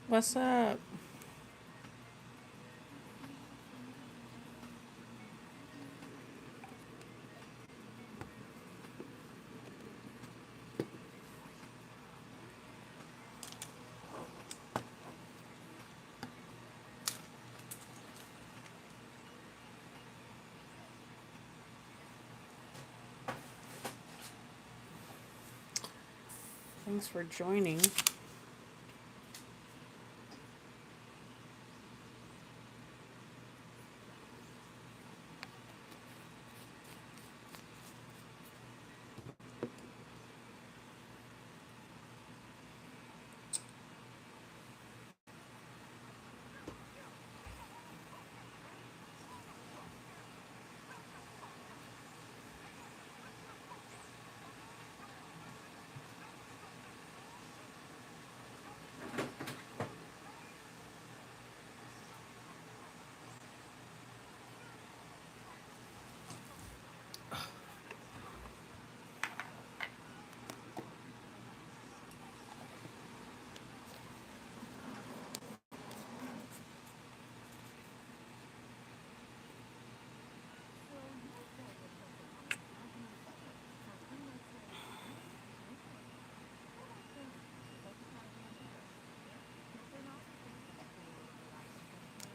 What's up? Thanks for joining.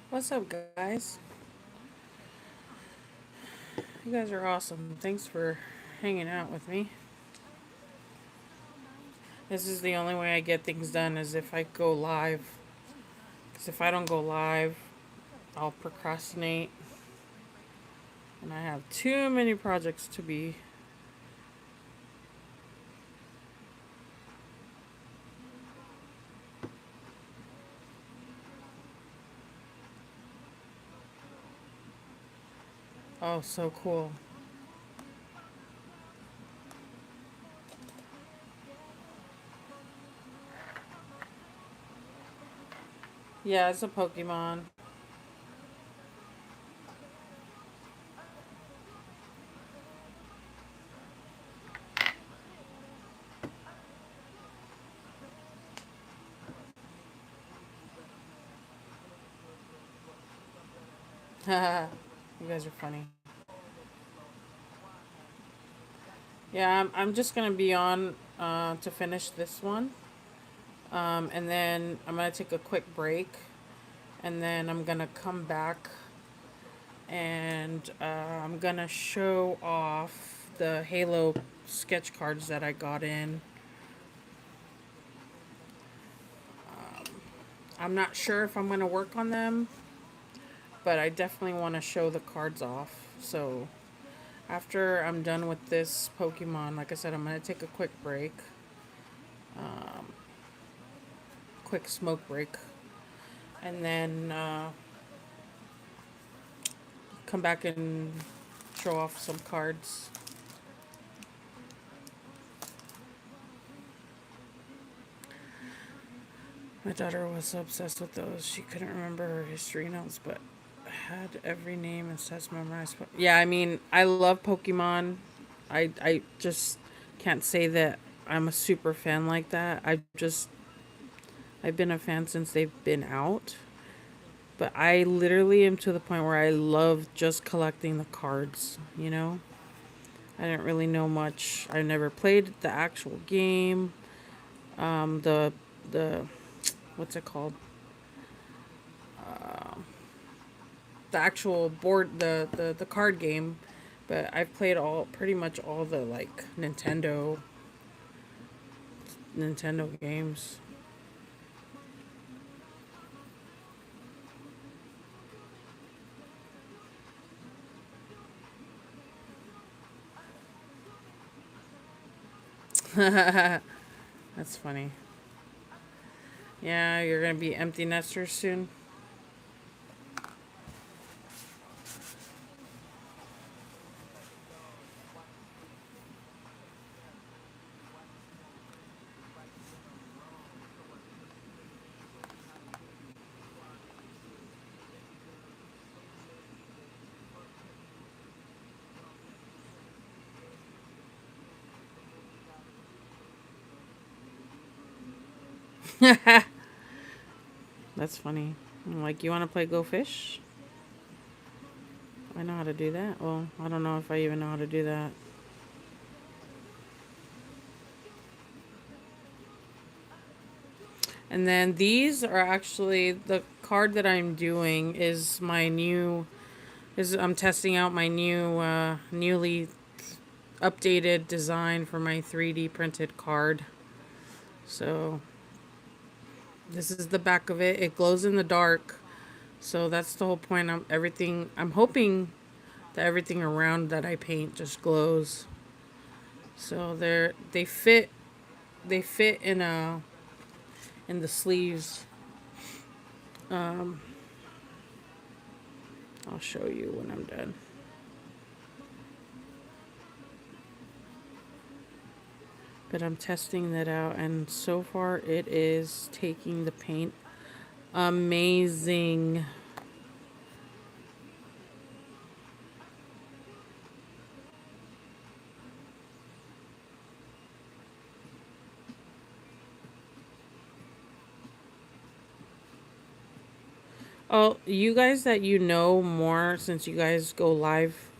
What's up, guys? You guys are awesome. Thanks for hanging out with me. This is the only way I get things done is if I go live. Because if I don't go live, I'll procrastinate. And I have too many projects to be. Oh, so cool. Yeah, it's a Pokemon. You guys are funny. Yeah, I'm just going to be on to finish this one. And then I'm going to take a quick break. And then I'm going to come back and I'm gonna show off the Halo sketch cards that I got in. I'm not sure if I'm gonna work on them, but I definitely want to show the cards off. So after I'm done with this Pokemon, like I said, I'm gonna take a quick break, quick smoke break, and then come back and show off some cards. My daughter was obsessed with those. She couldn't remember her history notes, but had every name and stats memorized. Yeah, I mean, I love Pokemon. I just can't say that I'm a super fan like that. I've been a fan since they've been out. But I literally am to the point where I love just collecting the cards, you know? I didn't really know much. I never played the actual game. The what's it called? The actual board, the card game, but I've played all pretty much all the like Nintendo games. That's funny. Yeah, you're gonna be empty nesters soon. That's funny. I'm like, you want to play Go Fish? I know how to do that. Well, I don't know if I even know how to do that. And then these are actually the card that I'm doing is my new is I'm testing out my new newly updated design for my 3D printed card. So this is the back of it. It glows in the dark. So that's the whole point. I'm hoping that everything around that I paint just glows. So they fit in the sleeves. I'll show you when I'm done. But I'm testing that out, and so far it is taking the paint amazing. Oh, you guys that you know more since you guys go live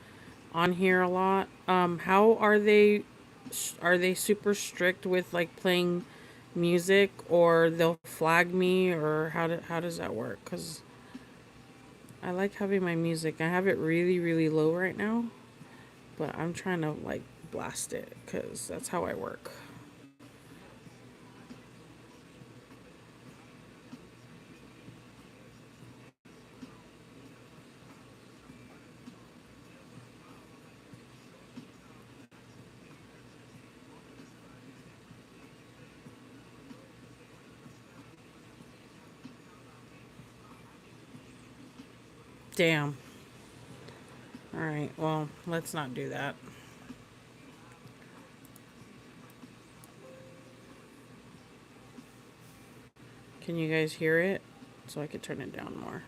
on here a lot. How are they? Are they super strict with like playing music, or they'll flag me, or how does that work? Cause I like having my music. I have it really really low right now, but I'm trying to like blast it because that's how I work. Damn. All right. Well, let's not do that. Can you guys hear it? So I could turn it down more.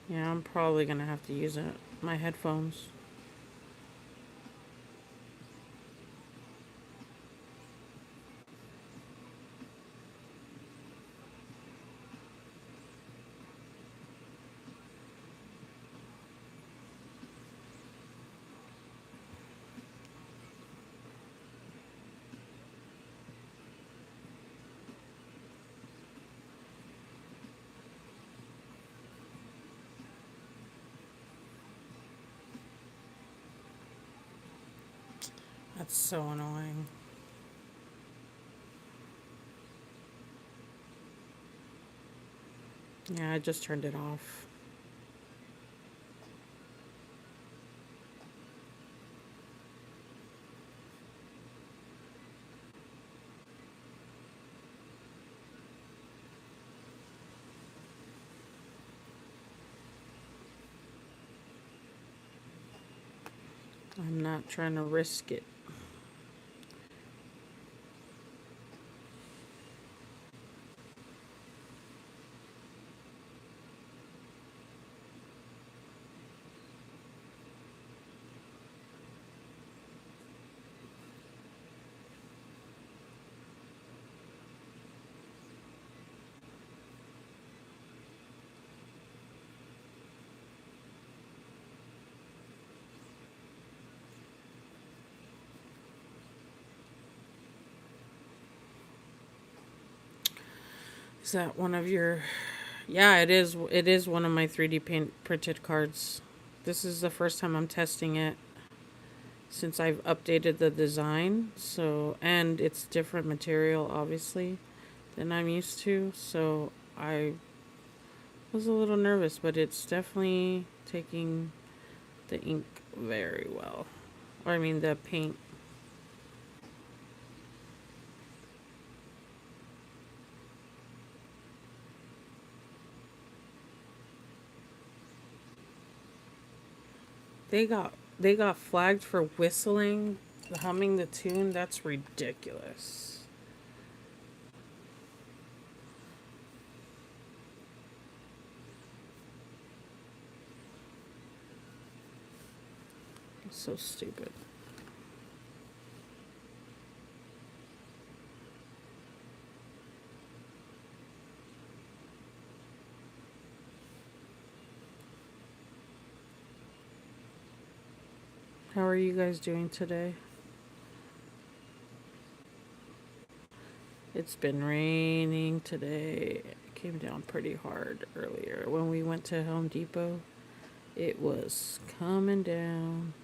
Yeah, I'm probably gonna have to use it. My headphones. That's so annoying. Yeah, I just turned it off. I'm not trying to risk it. Is that one of your? Yeah, it is. It is one of my 3D paint printed cards. This is the first time I'm testing it since I've updated the design. So, and it's different material, obviously, than I'm used to. So I was a little nervous, but it's definitely taking the ink very well. Or I mean the paint. They got flagged for whistling, humming the tune. That's ridiculous. It's so stupid. How are you guys doing today? It's been raining today. It came down pretty hard earlier. When we went to Home Depot, it was coming down.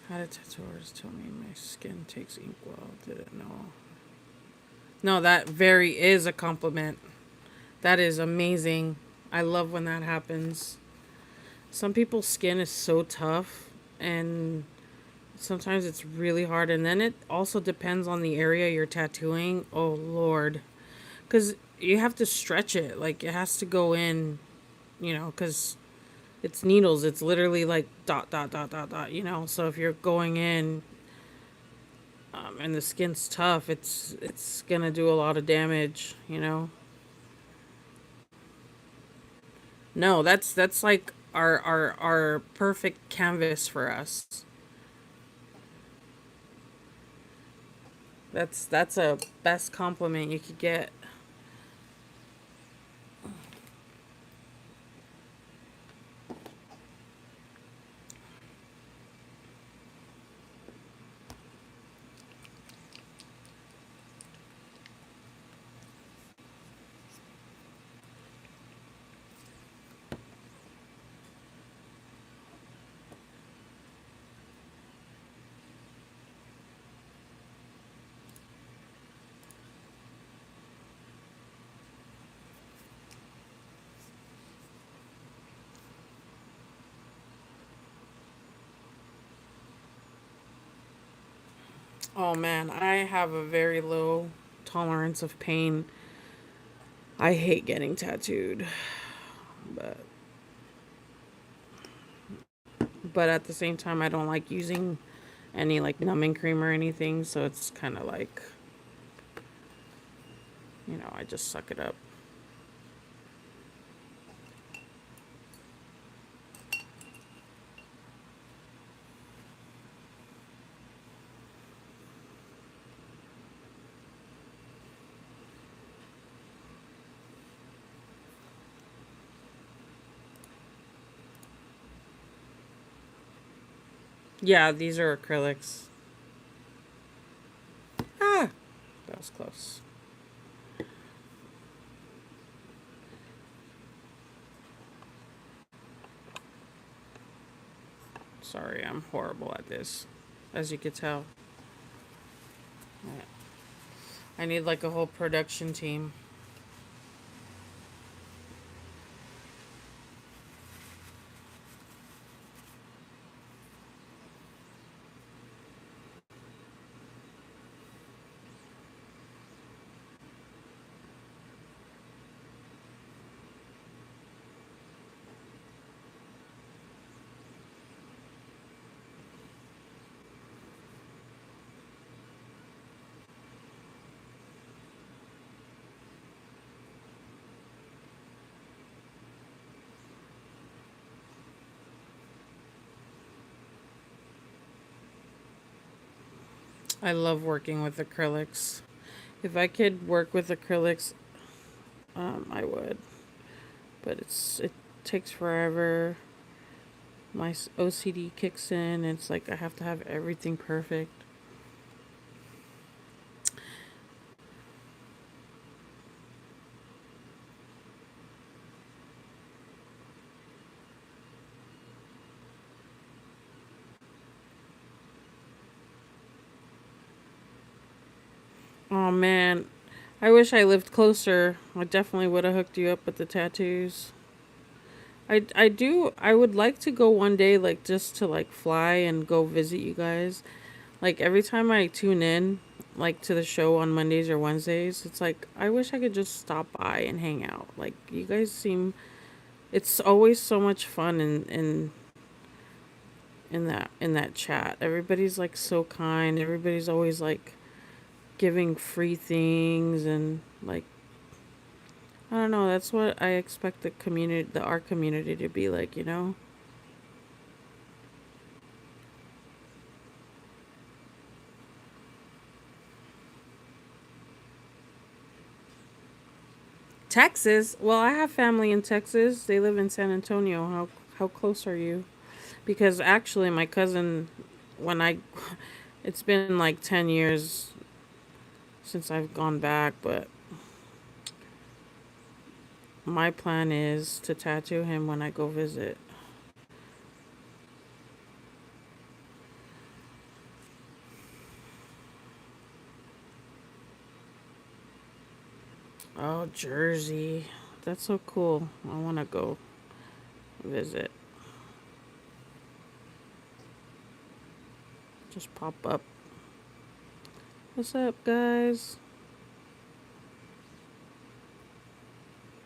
How did tattoo artist tell me my skin takes ink well? Didn't know. No, that very is a compliment. That is amazing. I love when that happens. Some people's skin is so tough, and sometimes it's really hard. And then it also depends on the area you're tattooing. Oh, Lord. Because you have to stretch it. Like, it has to go in, because it's needles. It's literally like dot, dot, dot, dot, dot. So if you're going in, and the skin's tough, it's gonna do a lot of damage. No, that's like our perfect canvas for us. That's a best compliment you could get. Oh man, I have a very low tolerance of pain. I hate getting tattooed, but at the same time I don't like using any like numbing cream or anything, so it's kind of like, I just suck it up. Yeah, these are acrylics. Ah, that was close. Sorry, I'm horrible at this, as you could tell. I need like a whole production team. I love working with acrylics. If I could work with acrylics, I would. But it takes forever. My OCD kicks in. It's like I have to have everything perfect. Oh man, I wish I lived closer. I definitely would have hooked you up with the tattoos. I would like to go one day, like just to like fly and go visit you guys. Like every time I tune in, like to the show on Mondays or Wednesdays, it's like I wish I could just stop by and hang out. Like you guys seem, it's always so much fun, and in that chat. Everybody's like so kind. Everybody's always like giving free things and like I don't know, that's what I expect the art community to be like. Texas? Well, I have family in Texas. They live in San Antonio. How close are you? Because actually my cousin when I it's been like 10 years since I've gone back, but my plan is to tattoo him when I go visit. Oh, Jersey. That's so cool. I want to go visit. Just pop up. What's up, guys?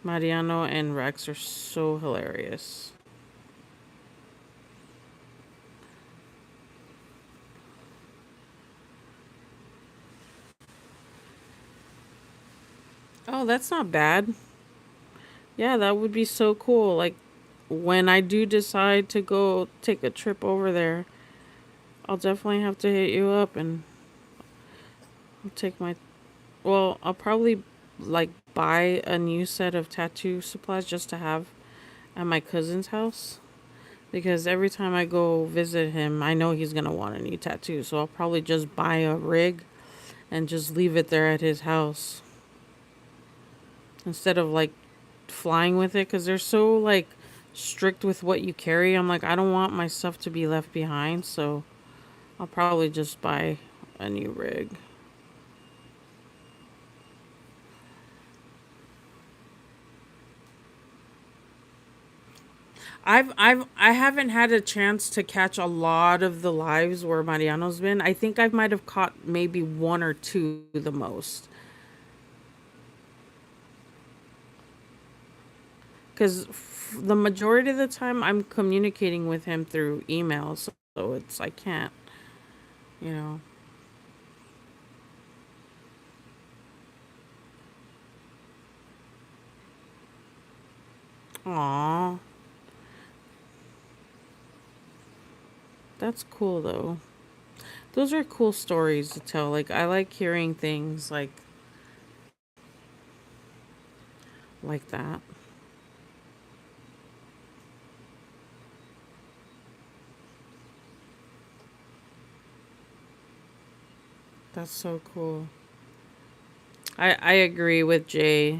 Mariano and Rex are so hilarious. Oh, that's not bad. Yeah, that would be so cool. Like, when I do decide to go take a trip over there, I'll definitely have to hit you up and take my. Well, I'll probably like buy a new set of tattoo supplies just to have at my cousin's house. Because every time I go visit him, I know he's gonna want a new tattoo. So I'll probably just buy a rig and just leave it there at his house instead of like flying with it. Because they're so like strict with what you carry. I'm like, I don't want my stuff to be left behind. So I'll probably just buy a new rig. I haven't had a chance to catch a lot of the lives where Mariano's been. I think I might have caught maybe one or two the most. Because the majority of the time I'm communicating with him through emails, so it's I can't, you know. Aw, that's cool though. Those are cool stories to tell. Like I like hearing things like that. That's so cool. I agree with Jay.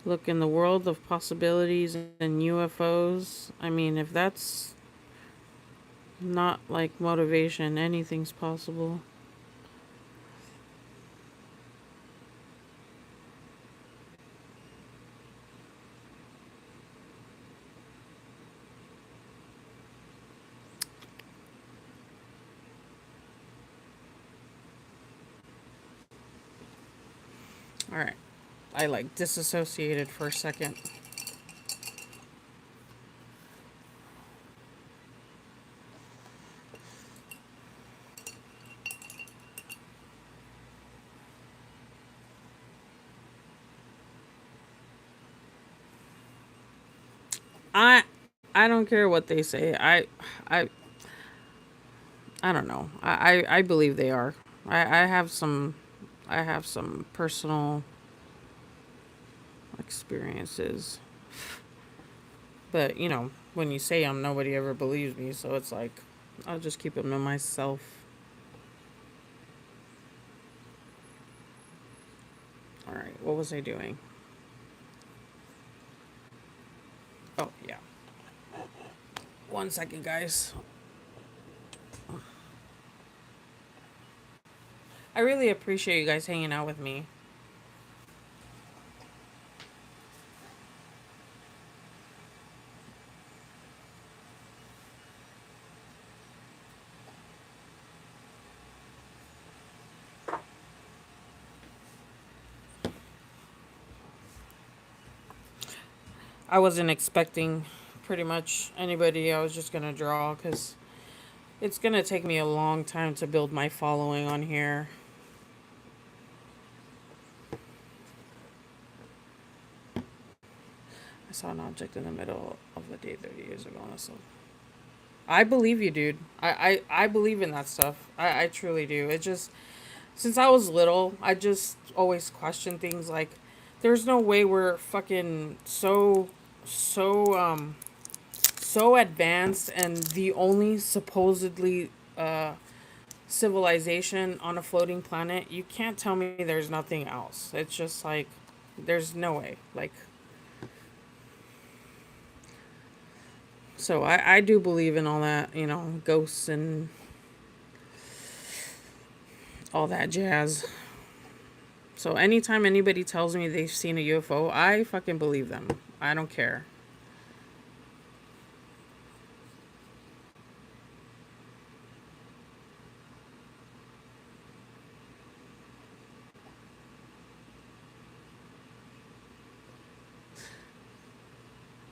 Look, in the world of possibilities and UFOs, I mean, if that's not like motivation, anything's possible. All right. I like disassociated for a second. I I don't care what they say. I I don't know. I believe they are. I have some personal experiences. But, when you say them, nobody ever believes me, so it's like I'll just keep them to myself. All right. What was I doing? Oh, yeah. 1 second, guys. I really appreciate you guys hanging out with me. I wasn't expecting pretty much anybody. I was just gonna draw because it's gonna take me a long time to build my following on here. I saw an object in the middle of the day 30 years ago. So I believe you, dude. I believe in that stuff. I truly do. It just, since I was little, I just always question things like, there's no way we're fucking so so advanced and the only supposedly civilization on a floating planet. You can't tell me there's nothing else. It's just like, there's no way. Like, so I do believe in all that, ghosts and all that jazz. So anytime anybody tells me they've seen a UFO, I fucking believe them. I don't care.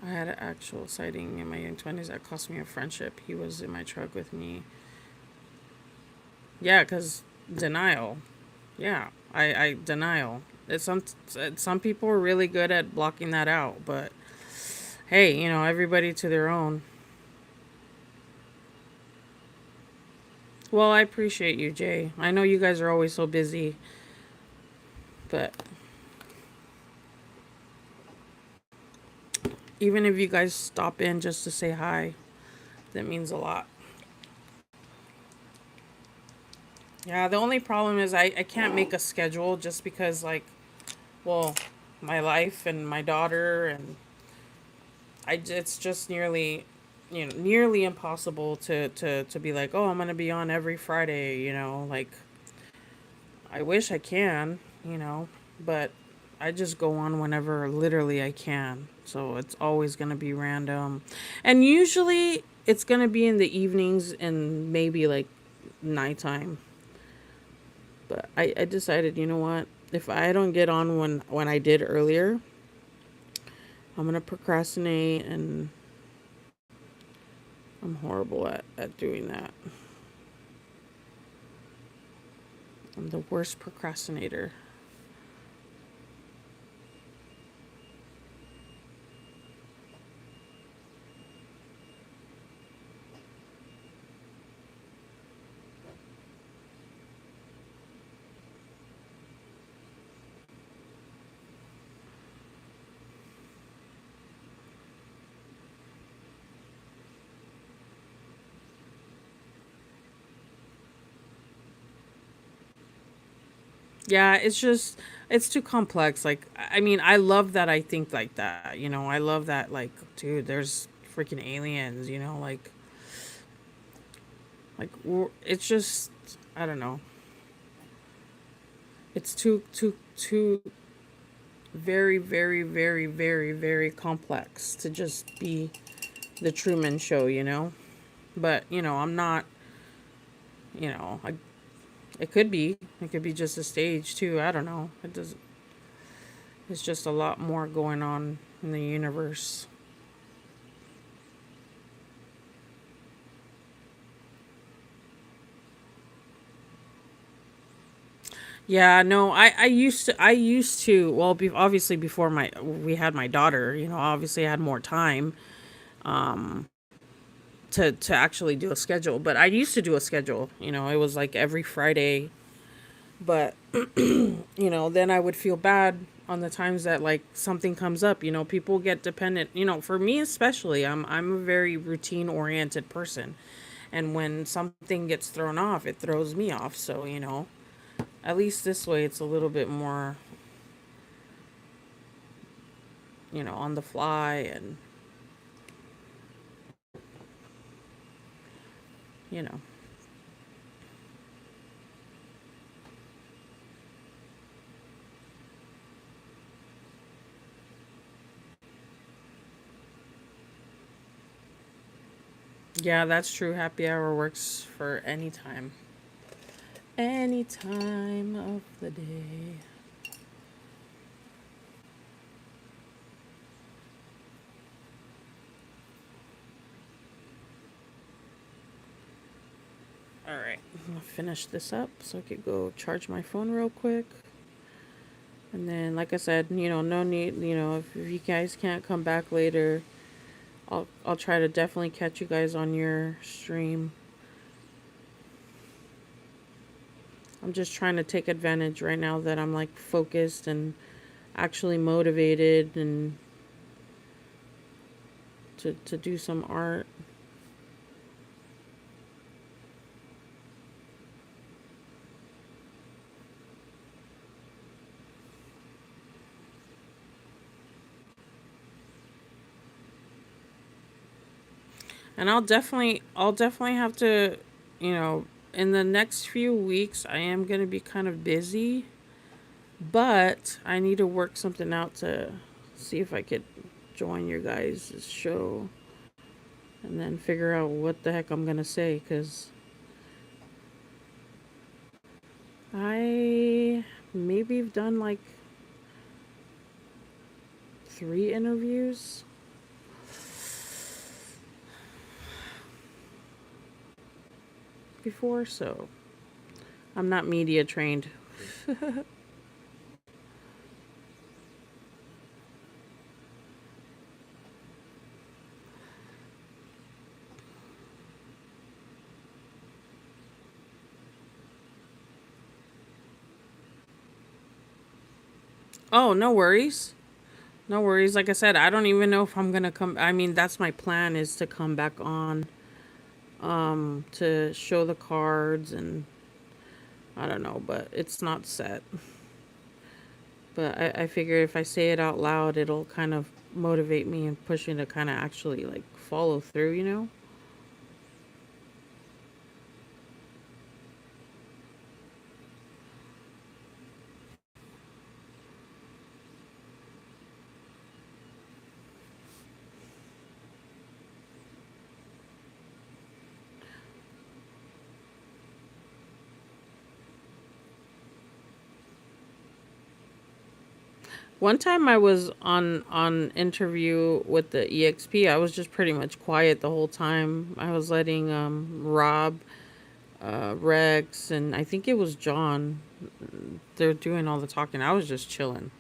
I had an actual sighting in my young 20s that cost me a friendship. He was in my truck with me. Yeah, because denial. Yeah, I denial. Some people are really good at blocking that out, but hey, everybody to their own. Well, I appreciate you, Jay. I know you guys are always so busy, but even if you guys stop in just to say hi, that means a lot. Yeah, the only problem is I can't make a schedule just because, like, well, my life and my daughter, and it's just nearly impossible to be like, oh, I'm gonna be on every Friday, like, I wish I can, but I just go on whenever literally I can. So it's always gonna be random. And usually it's gonna be in the evenings and maybe like nighttime. But I decided, you know what? If I don't get on when I did earlier, I'm gonna procrastinate, and I'm horrible at doing that. I'm the worst procrastinator. Yeah, it's too complex. Like, I mean, I love that I think like that. I love that, like, dude, there's freaking aliens. It's just, I don't know. It's too very very very very very complex to just be the Truman Show. But I'm not. I It could be. It could be just a stage too. I don't know. It does. It's just a lot more going on in the universe. Yeah, no, I used to, well, obviously before we had my daughter, obviously I had more time to actually do a schedule, but I used to do a schedule, it was like every Friday, but then I would feel bad on the times that, like, something comes up. People get dependent. For me especially, I'm a very routine oriented person, and when something gets thrown off, it throws me off. So at least this way, it's a little bit more on the fly, and you know. Yeah, that's true. Happy hour works for any time of the day. All right, I'm gonna finish this up so I could go charge my phone real quick. And then, like I said, no need, if you guys can't come back later, I'll try to definitely catch you guys on your stream. I'm just trying to take advantage right now that I'm like focused and actually motivated and to do some art. And I'll definitely have to, you know, in the next few weeks I am going to be kind of busy, but I need to work something out to see if I could join your guys' show and then figure out what the heck I'm going to say cuz I maybe have done like 3 interviews before, so I'm not media trained. Oh, no worries. No worries. Like I said, I don't even know if I'm gonna come. I mean, that's my plan is to come back on, to show the cards and I don't know, but it's not set. But I figure if I say it out loud, it'll kind of motivate me and push me to kind of actually like follow through, you know? One time I was on interview with the EXP. I was just pretty much quiet the whole time. I was letting Rob, Rex, and I think it was John. They're doing all the talking. I was just chilling.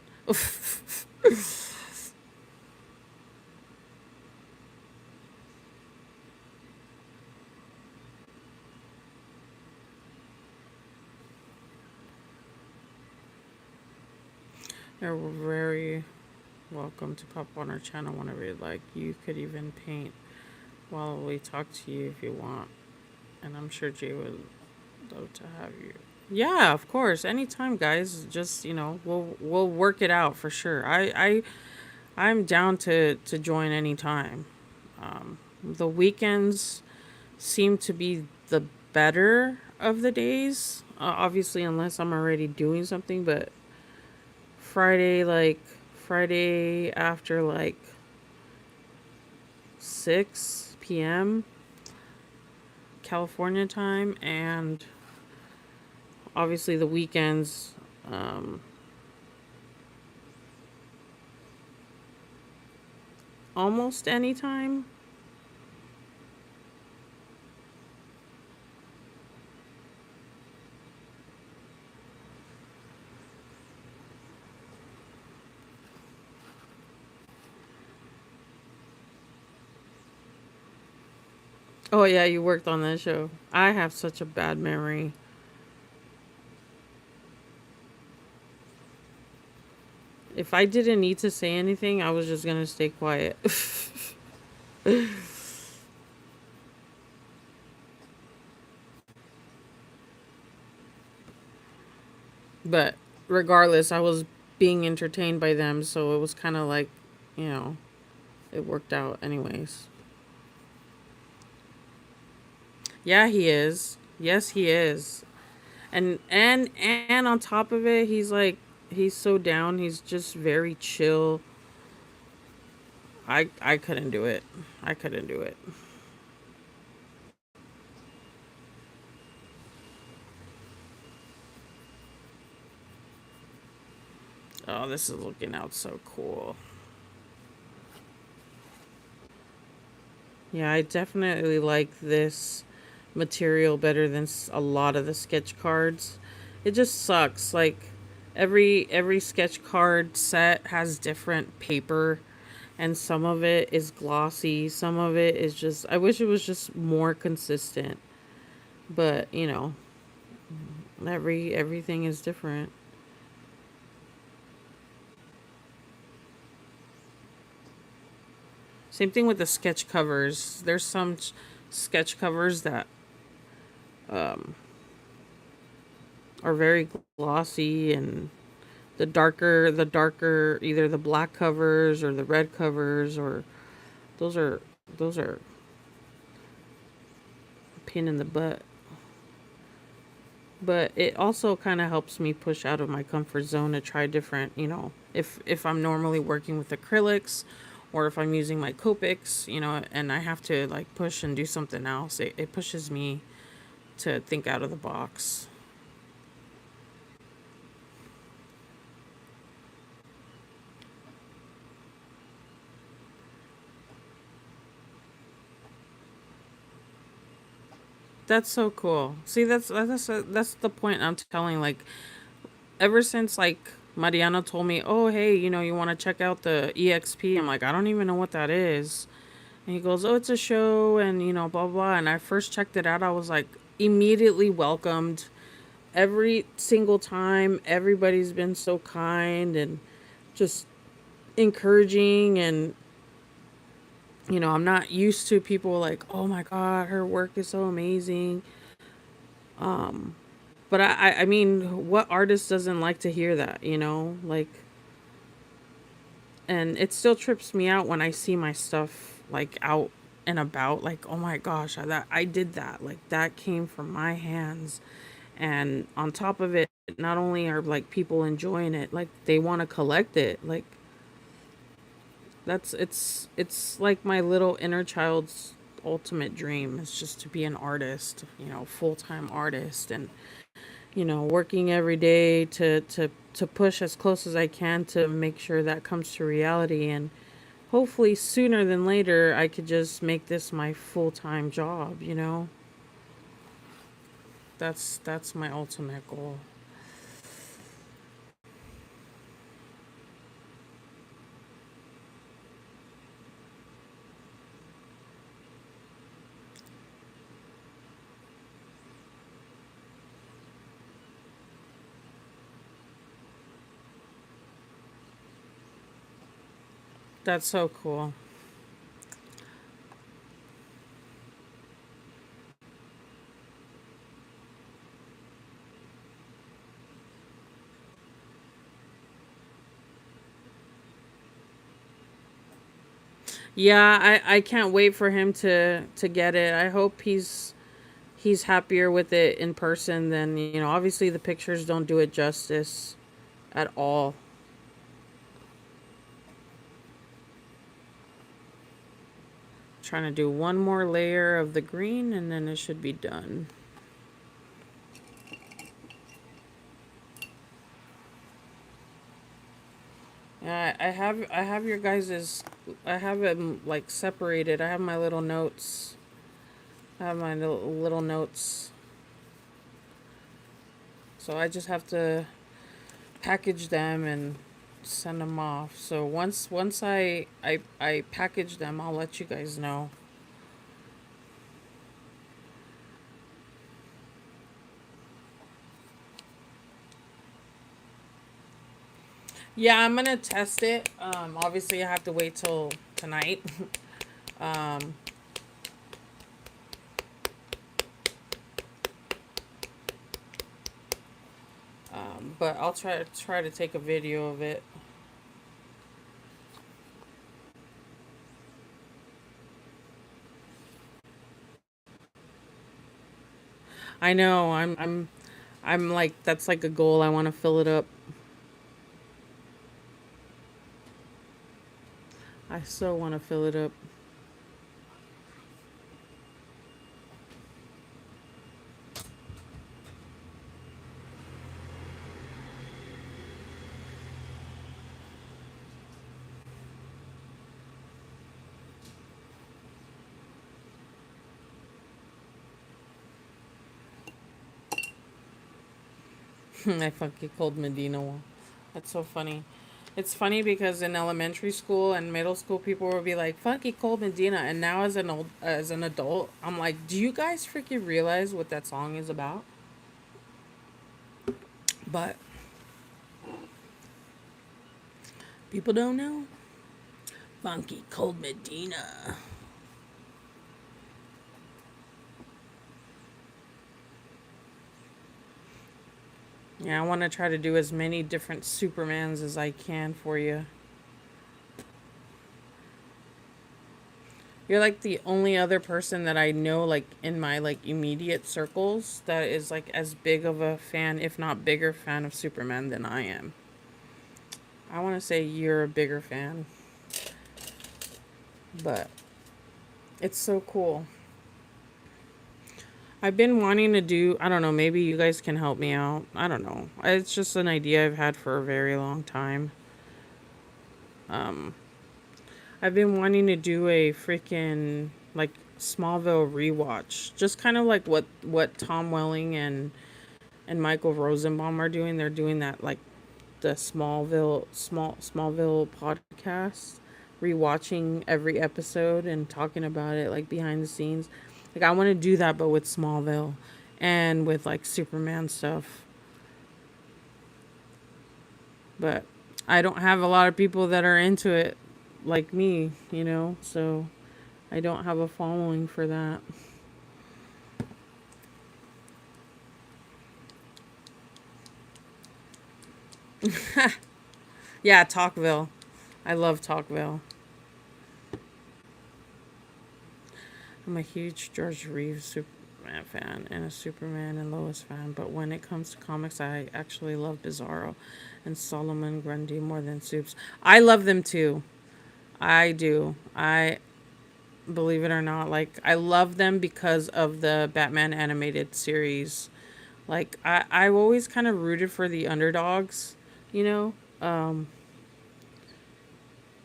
You're very welcome to pop on our channel whenever you'd like. You could even paint while we talk to you if you want. And I'm sure Jay would love to have you. Yeah, of course. Anytime, guys. Just, we'll work it out for sure. I'm down to join anytime. The weekends seem to be the better of the days. Obviously, unless I'm already doing something, but Friday, like Friday after like 6 p.m. California time, and obviously the weekends, almost any time. Oh yeah, you worked on that show. I have such a bad memory. If I didn't need to say anything, I was just gonna stay quiet. But regardless, I was being entertained by them, so it was kind of like, you know, it worked out anyways. Yeah, he is. Yes, he is. And on top of it, he's so down. He's just very chill. I couldn't do it. I couldn't do it. Oh, this is looking out so cool. Yeah, I definitely like this material better than a lot of the sketch cards. It just sucks. Like every sketch card set has different paper, and some of it is glossy, some of it is just, I wish it was just more consistent. But, everything is different. Same thing with the sketch covers. There's some sketch covers that um are very glossy, and the darker either the black covers or the red covers, or those are those are a pain in the butt. But it also kind of helps me push out of my comfort zone to try different, if I'm normally working with acrylics, or if I'm using my Copics, and I have to like push and do something else. It pushes me to think out of the box. That's so cool. See, that's the point I'm telling. Like, ever since like Mariano told me, "Oh, hey, you want to check out the EXP?" I'm like, I don't even know what that is. And he goes, "Oh, it's a show, and blah blah." And I first checked it out. I was like, immediately welcomed every single time. Everybody's been so kind and just encouraging, and I'm not used to people like, "Oh my god, her work is so amazing." Um, but I mean, what artist doesn't like to hear that, Like, and it still trips me out when I see my stuff like out and about, like, oh my gosh, I did that. Like, that came from my hands. And on top of it, not only are like people enjoying it, like they want to collect it. Like, it's like my little inner child's ultimate dream is just to be an artist, full-time artist, and working every day to push as close as I can to make sure that comes to reality. And hopefully sooner than later I could just make this my full-time job. That's my ultimate goal. That's so cool. Yeah, I can't wait for him to get it. I hope he's happier with it in person than, obviously the pictures don't do it justice at all. Trying to do one more layer of the green, and then it should be done. Yeah, I have your guys's. I have them like separated. I have my little notes. I have my little notes. So I just have to package them and send them off. So once I package them, I'll let you guys know. Yeah, I'm gonna test it. Obviously I have to wait till tonight. um, but I'll try to take a video of it. I know. I'm like, that's like a goal. I want to fill it up. I so want to fill it up. I funky cold Medina wall. That's so funny. It's funny because in elementary school and middle school, people will be like "funky cold Medina," and now as an adult, I'm like, do you guys freaking realize what that song is about? But people don't know. Funky cold Medina. Yeah, I want to try to do as many different Supermans as I can for you. You're like the only other person that I know, like in my like immediate circles, that is like as big of a fan, if not bigger fan of Superman than I am. I want to say you're a bigger fan, but it's so cool. I've been wanting to do, I don't know, maybe you guys can help me out. I don't know. It's just an idea I've had for a very long time. Um, I've been wanting to do a freaking like Smallville rewatch. Just kind of like what Tom Welling and Michael Rosenbaum are doing. They're doing that like the Smallville podcast, rewatching every episode and talking about it like behind the scenes. Like I want to do that, but with Smallville and with like Superman stuff. But I don't have a lot of people that are into it like me, you know. So I don't have a following for that. Yeah, Talkville. I love Talkville. I'm a huge George Reeves Superman fan and a Superman and Lois fan, but when it comes to comics, I actually love Bizarro and Solomon Grundy more than Supes. I love them too. I do. I believe it or not, like I love them because of the Batman animated series. Like I've always kind of rooted for the underdogs, you know?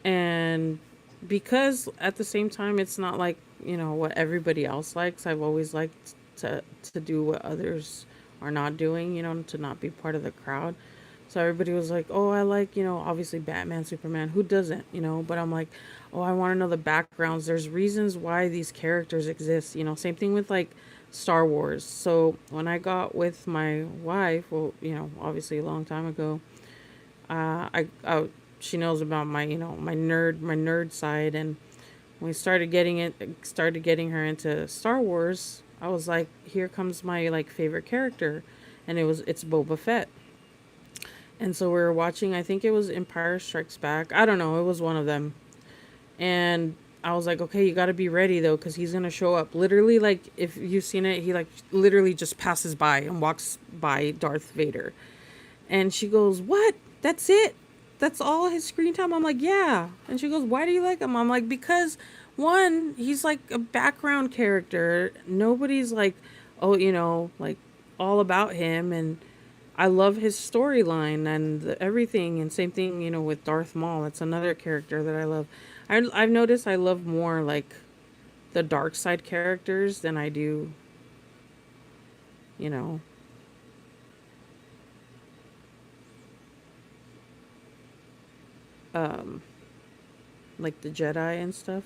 And because at the same time it's not like what everybody else likes, I've always liked to do what others are not doing, to not be part of the crowd. So everybody was like, oh, I like, obviously Batman, Superman, who doesn't, but I'm like, oh, I want to know the backgrounds. There's reasons why these characters exist, same thing with like Star Wars. So when I got with my wife, well, obviously a long time ago, I she knows about my my nerd side, and when we started getting her into Star Wars, I was like, here comes my like favorite character, and it's Boba Fett. And so we were watching, I think it was Empire Strikes Back. I don't know, it was one of them. And I was like, okay, you got to be ready though, because he's going to show up. Literally, like, if you've seen it, he like literally just passes by and walks by Darth Vader. And she goes, what? That's it? That's all his screen time? I'm like, yeah. And she goes, why do you like him? I'm like, because one, he's like a background character. Nobody's like, oh, like all about him. And I love his storyline and everything. And same thing, with Darth Maul. That's another character that I love. I've noticed I love more like the dark side characters than I do, you know, um, like the Jedi and stuff.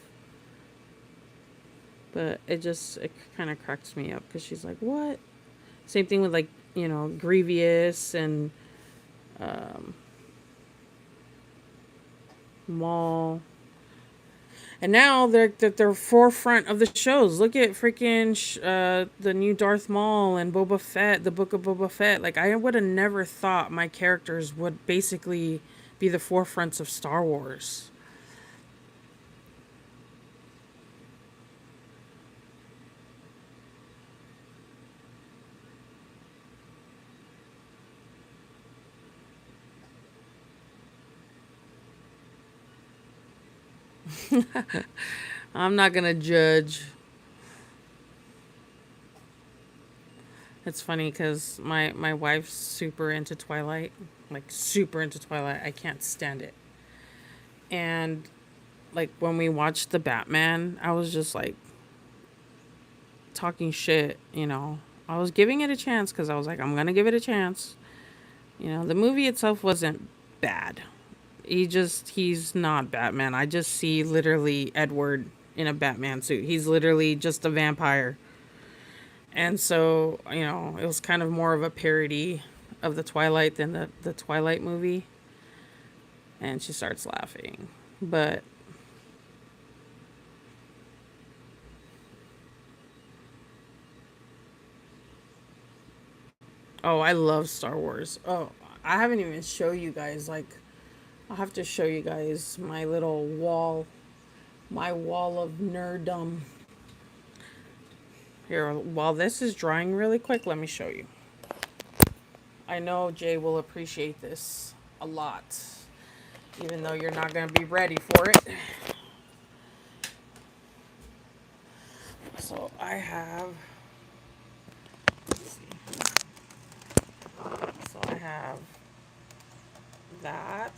But it kind of cracks me up because she's like, what? Same thing with like, Grievous and um, Maul. And now they're forefront of the shows. Look at freaking the new Darth Maul and Boba Fett, the Book of Boba Fett. Like I would have never thought my characters would basically be the forefronts of Star Wars. I'm not gonna judge. It's funny because my wife's super into Twilight, like super into Twilight. I can't stand it. And like when we watched the Batman, I was just like talking shit. I was giving it a chance because I was like, I'm gonna give it a chance. You know, the movie itself wasn't bad. He's not Batman. I just see literally Edward in a Batman suit. He's literally just a vampire. And so, you know, it was kind of more of a parody of the Twilight than the Twilight movie. And she starts laughing. But, oh, I love Star Wars. Oh, I haven't even show you guys, like, I'll have to show you guys my little wall, my wall of nerddom. Here, while this is drying really quick, let me show you. I know Jay will appreciate this a lot, even though you're not going to be ready for it. So I have, let's see. So I have that.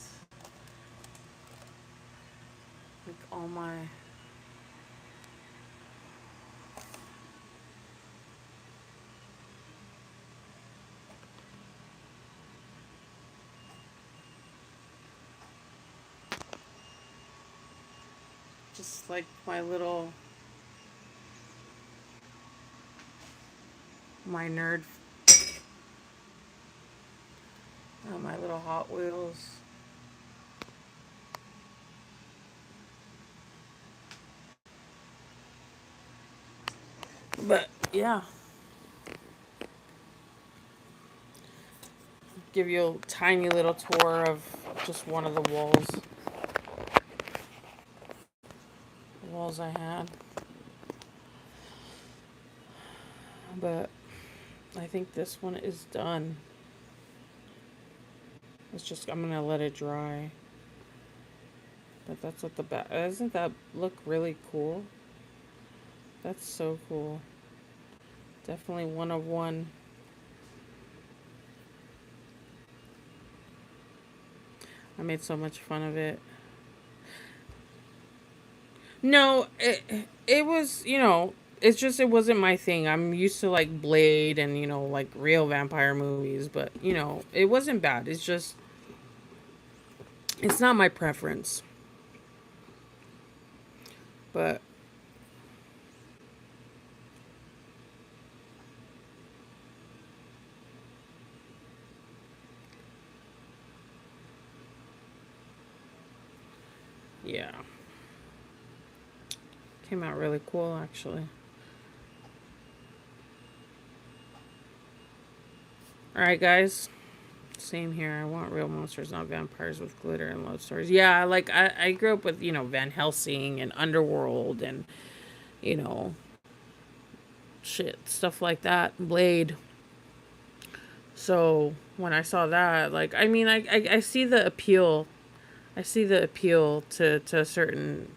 Like all my, just like my little, my nerd, my little Hot Wheels. But yeah, give you a tiny little tour of just one of the walls I had. But I think this one is done. It's just, I'm gonna let it dry. But that's what the back, doesn't that look really cool? That's so cool. Definitely one of one. I made so much fun of it. No, it was, you know, it's just it wasn't my thing. I'm used to like Blade and, you know, like real vampire movies, but you know, it wasn't bad. It's just it's not my preference. But yeah. Came out really cool actually. All right, guys. Same here. I want real monsters, not vampires with glitter and love stories. Yeah, like I grew up with, you know, Van Helsing and Underworld and, you know, shit, stuff like that. Blade. So when I saw that, like, I mean, I see the appeal. I see the appeal to a certain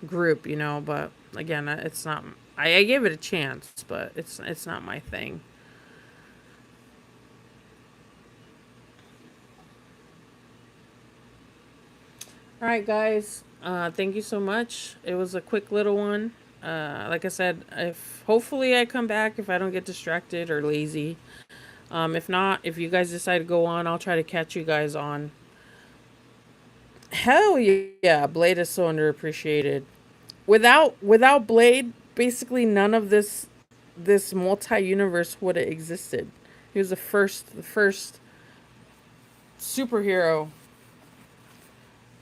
group, you know, but again, it's not. I gave it a chance, but it's not my thing. All right, guys. Thank you so much. It was a quick little one. Like I said, if hopefully I come back if I don't get distracted or lazy. If not, if you guys decide to go on, I'll try to catch you guys on. Hell yeah, Blade is so underappreciated. Without Blade, basically none of this multi-universe would have existed. He was the first superhero,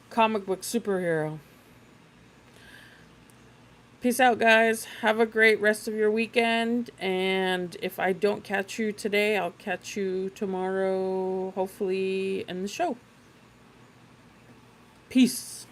comic book superhero. Peace out, guys. Have a great rest of your weekend. And if I don't catch you today, I'll catch you tomorrow, hopefully, in the show. Peace.